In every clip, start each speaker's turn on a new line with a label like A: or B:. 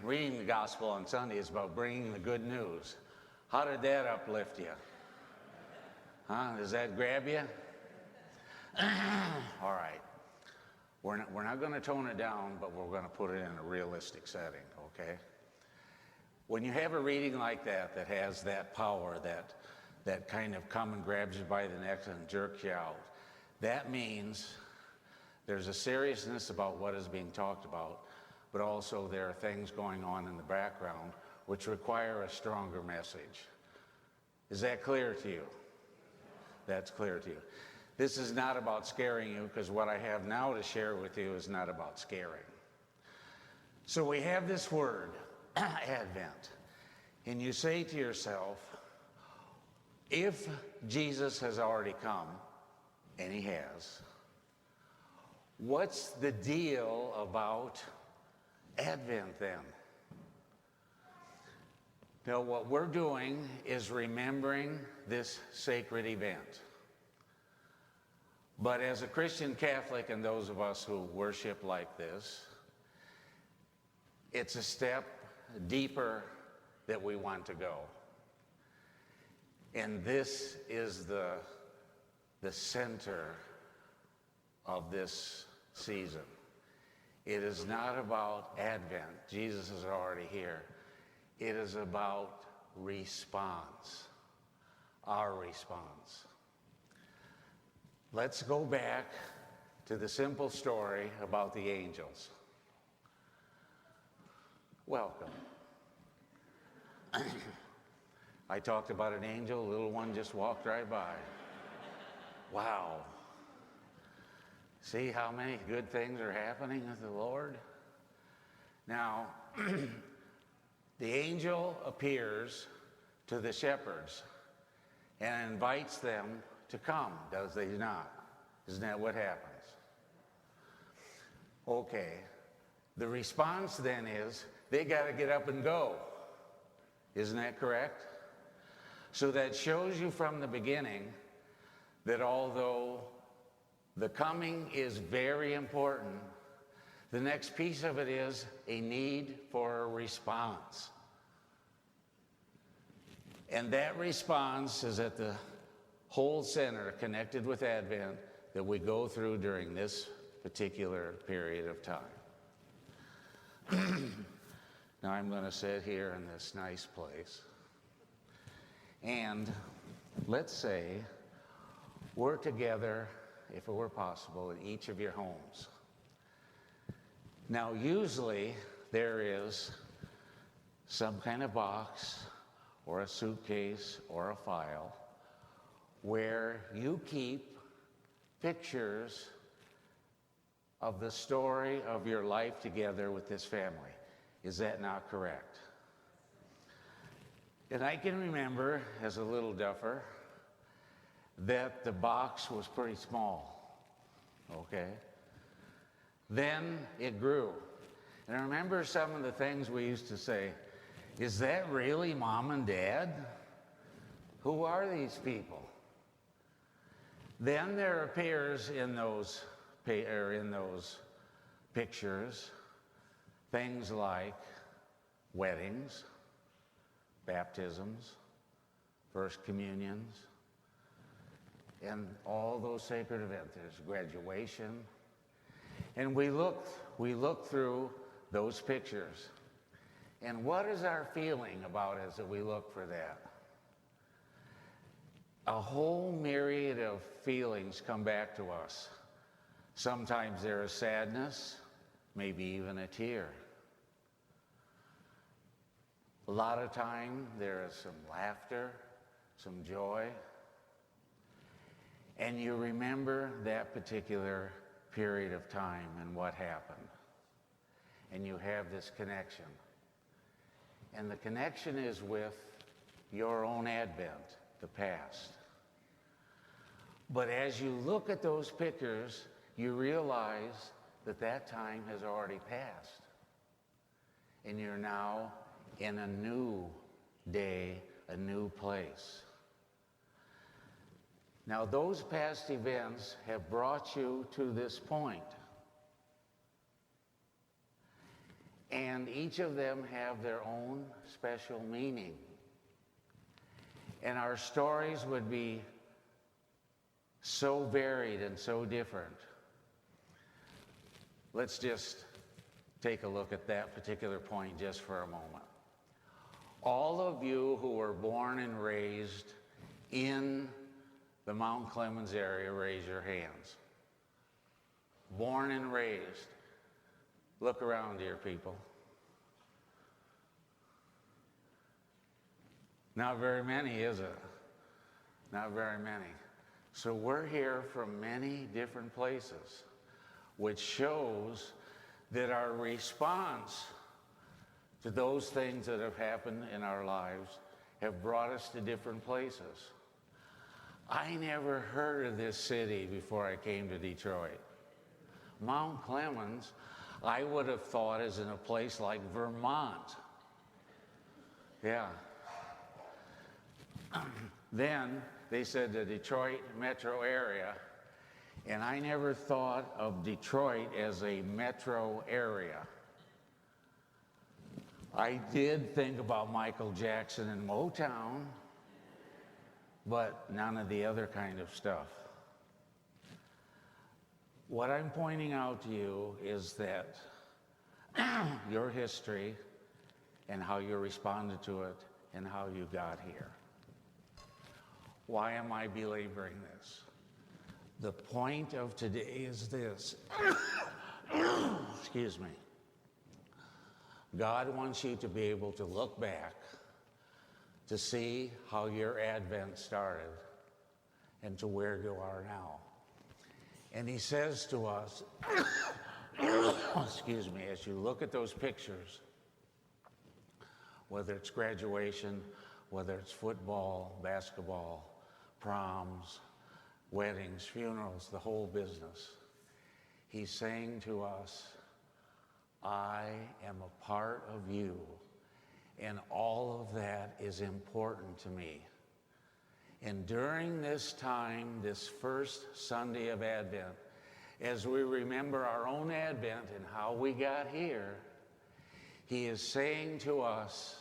A: reading the gospel on Sunday is about bringing the good news. How did that uplift you? Huh? Does that grab you? All right. We're not going to tone it down, but we're going to put it in a realistic setting, okay? When you have a reading like that, that has that power, that kind of come and grabs you by the neck and jerks you out, that means there's a seriousness about what is being talked about, but also there are things going on in the background which require a stronger message. Is that clear to you? That's clear to you. This is not about scaring you, because what I have now to share with you is not about scaring. So we have this word, Advent, and you say to yourself, if Jesus has already come, and he has, what's the deal about Advent then? Now, what we're doing is remembering this sacred event. But as a Christian Catholic, and those of us who worship like this, it's a step deeper that we want to go. And this is the center of this season. It is not about Advent. Jesus is already here. It is about response, our response. Let's go back to the simple story about the angels. Welcome. I talked about an angel, a little one just walked right by. Wow. See how many good things are happening with the Lord? Now, the angel appears to the shepherds and invites them to come, does he not? Isn't that what happens? Okay. The response then is, they got to get up and go. Isn't that correct? So that shows you from the beginning that although the coming is very important, the next piece of it is a need for a response. And that response is at the whole center connected with Advent that we go through during this particular period of time. Now I'm going to sit here in this nice place, and let's say we're together, if it were possible, in each of your homes. Now usually there is some kind of box or a suitcase or a file where you keep pictures of the story of your life together with this family. Is that not correct? And I can remember as a little duffer that the box was pretty small, okay? Then it grew. And I remember some of the things we used to say, is that really Mom and Dad? Who are these people? Then there appears in those pictures things like weddings, baptisms, first communions, and all those sacred events. There's graduation. And we look through those pictures. And what is our feeling about as we look for that? A whole myriad of feelings come back to us. Sometimes there is sadness, maybe even a tear. A lot of time there is some laughter, some joy. And you remember that particular period of time and what happened. And you have this connection. And the connection is with your own Advent, the past. But as you look at those pictures, you realize that that time has already passed. And you're now in a new day, a new place. Now, those past events have brought you to this point. And each of them have their own special meaning. And our stories would be so varied and so different. Let's just take a look at that particular point just for a moment. All of you who were born and raised in the Mount Clemens area, raise your hands. Born and raised. Look around here, people. Not very many, is it? Not very many. So we're here from many different places, which shows that our response to those things that have happened in our lives have brought us to different places. I never heard of this city before I came to Detroit. Mount Clemens, I would have thought is in a place like Vermont. Yeah. Then they said the Detroit metro area, and I never thought of Detroit as a metro area. I did think about Michael Jackson and Motown, but none of the other kind of stuff. What I'm pointing out to you is that your history and how you responded to it and how you got here. Why am I belaboring this? The point of today is this. Excuse me. God wants you to be able to look back to see how your Advent started and to where you are now. And he says to us, excuse me, as you look at those pictures, whether it's graduation, whether it's football, basketball, proms, weddings, funerals, the whole business, he's saying to us, I am a part of you, and all of that is important to me. And during this time, this first Sunday of Advent, as we remember our own Advent and how we got here, he is saying to us,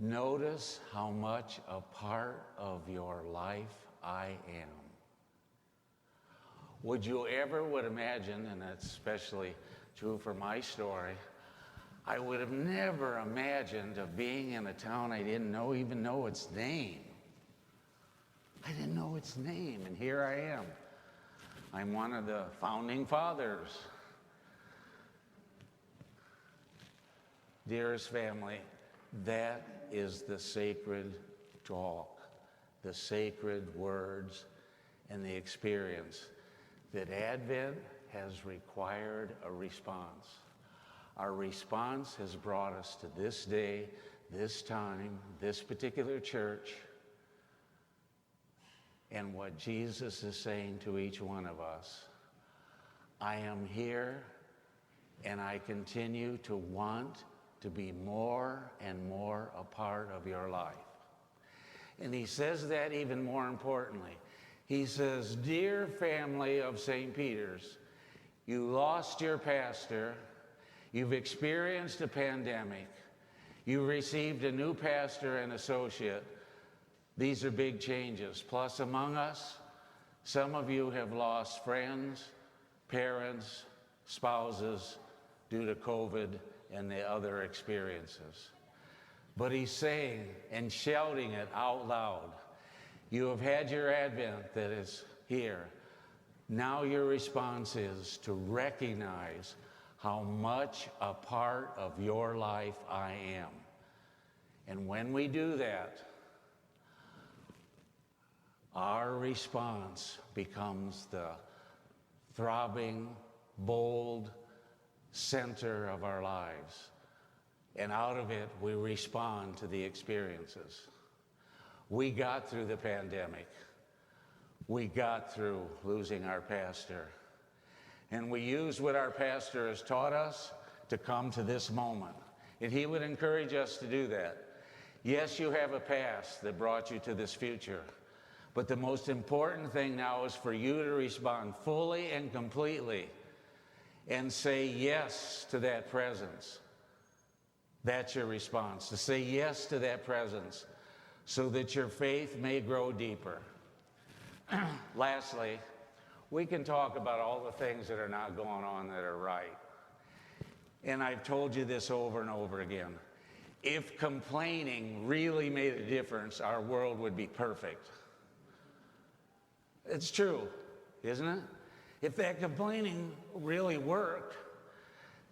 A: notice how much a part of your life I am. Would you ever would imagine, and that's especially true for my story, I would have never imagined of being in a town I didn't even know its name. I didn't know its name, and here I am. I'm one of the founding fathers. Dearest family, that is the sacred talk, the sacred words, and the experience that Advent has required a response. Our response has brought us to this day, this time, this particular church, and what Jesus is saying to each one of us. I am here, and I continue to want to be more and more a part of your life. And he says that even more importantly. He says, dear family of St. Peter's, you lost your pastor, you've experienced a pandemic, you received a new pastor and associate. These are big changes. Plus, among us, some of you have lost friends, parents, spouses due to COVID and the other experiences. But he's saying and shouting it out loud, you have had your Advent that is here. Now your response is to recognize how much a part of your life I am. And when we do that, our response becomes the throbbing, bold center of our lives. And out of it, we respond to the experiences. We got through the pandemic. We got through losing our pastor. And we used what our pastor has taught us to come to this moment. And he would encourage us to do that. Yes, you have a past that brought you to this future. But the most important thing now is for you to respond fully and completely and say yes to that presence. That's your response, to say yes to that presence so that your faith may grow deeper. Lastly, we can talk about all the things that are not going on that are right. And I've told you this over and over again. If complaining really made a difference, our world would be perfect. It's true, isn't it? If that complaining really worked,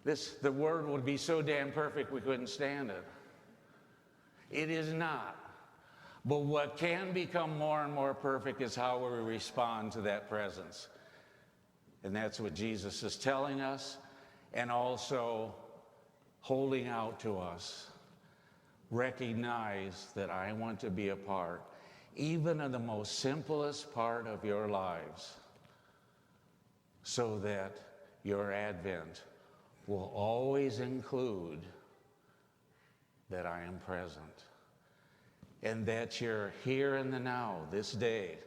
A: the world would be so damn perfect we couldn't stand it. It is not. But what can become more and more perfect is how we respond to that presence. And that's what Jesus is telling us and also holding out to us. Recognize that I want to be a part, even of the most simplest part of your lives, so that your Advent will always include that I am present, and that your here and the now, this day,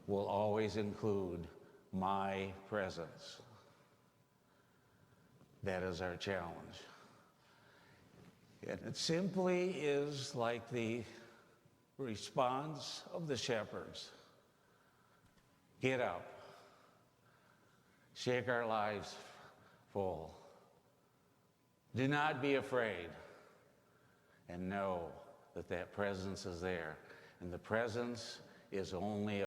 A: will always include my presence. That is our challenge. And it simply is like the response of the shepherds. Get up. Shake our lives full. Do not be afraid. And know that that presence is there. And the presence is only